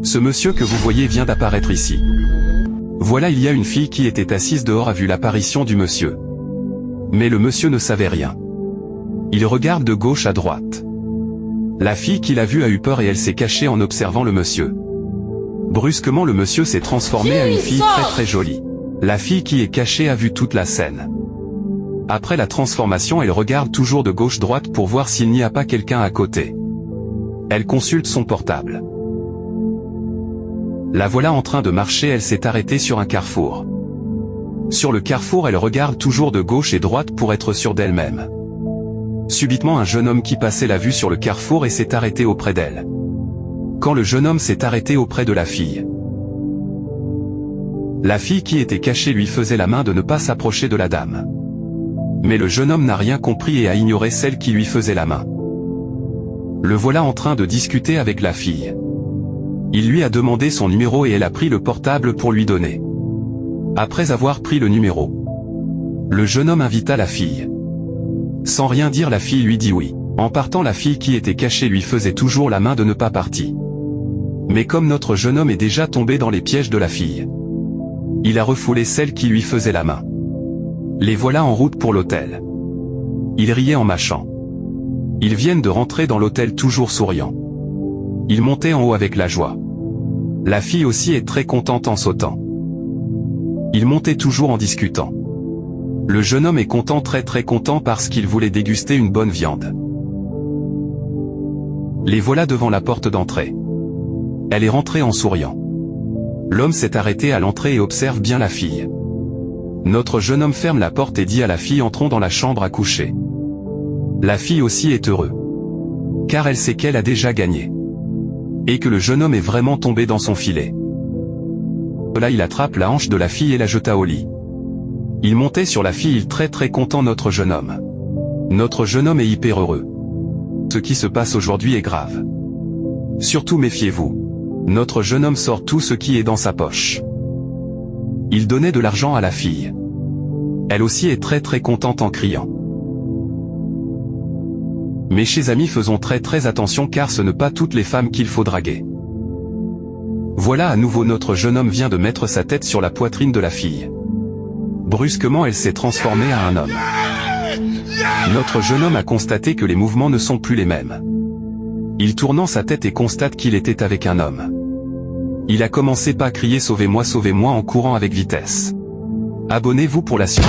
Ce monsieur que vous voyez vient d'apparaître ici. Voilà, il y a une fille qui était assise dehors a vu l'apparition du monsieur. Mais le monsieur ne savait rien. Il regarde de gauche à droite. La fille qui l'a vu a eu peur et elle s'est cachée en observant le monsieur. Brusquement le monsieur s'est transformé à une fille très jolie. La fille qui est cachée a vu toute la scène. Après la transformation, elle regarde toujours de gauche-droite pour voir s'il n'y a pas quelqu'un à côté. Elle consulte son portable. La voilà en train de marcher, elle s'est arrêtée sur un carrefour. Sur le carrefour, elle regarde toujours de gauche et droite pour être sûre d'elle-même. Subitement, un jeune homme qui passait l'a vue sur le carrefour et s'est arrêté auprès d'elle. Quand le jeune homme s'est arrêté auprès de la fille qui était cachée lui faisait la main de ne pas s'approcher de la dame. Mais le jeune homme n'a rien compris et a ignoré celle qui lui faisait la main. Le voilà en train de discuter avec la fille. Il lui a demandé son numéro et elle a pris le portable pour lui donner. Après avoir pris le numéro, le jeune homme invita la fille. Sans rien dire, la fille lui dit oui. En partant, la fille qui était cachée lui faisait toujours la main de ne pas partir. Mais comme notre jeune homme est déjà tombé dans les pièges de la fille, il a refoulé celle qui lui faisait la main. Les voilà en route pour l'hôtel. Ils riaient en mâchant. Ils viennent de rentrer dans l'hôtel toujours souriants. Ils montaient en haut avec la joie. La fille aussi est très contente en sautant. Ils montaient toujours en discutant. Le jeune homme est content, très content parce qu'il voulait déguster une bonne viande. Les voilà devant la porte d'entrée. Elle est rentrée en souriant. L'homme s'est arrêté à l'entrée et observe bien la fille. Notre jeune homme ferme la porte et dit à la fille: entrons dans la chambre à coucher. La fille aussi est heureuse. Car elle sait qu'elle a déjà gagné. Et que le jeune homme est vraiment tombé dans son filet. Là il attrape la hanche de la fille et la jeta au lit. Il montait sur la fille, très content notre jeune homme. Notre jeune homme est hyper heureux. Ce qui se passe aujourd'hui est grave. Surtout méfiez-vous. Notre jeune homme sort tout ce qui est dans sa poche. Il donnait de l'argent à la fille. Elle aussi est très contente en criant. Mais chers amis, faisons très attention car ce n'est pas toutes les femmes qu'il faut draguer. Voilà à nouveau notre jeune homme vient de mettre sa tête sur la poitrine de la fille. Brusquement elle s'est transformée à un homme. Notre jeune homme a constaté que les mouvements ne sont plus les mêmes. Il tournant sa tête et constate qu'il était avec un homme. Il a commencé par crier sauvez-moi en courant avec vitesse. Abonnez-vous pour la suite.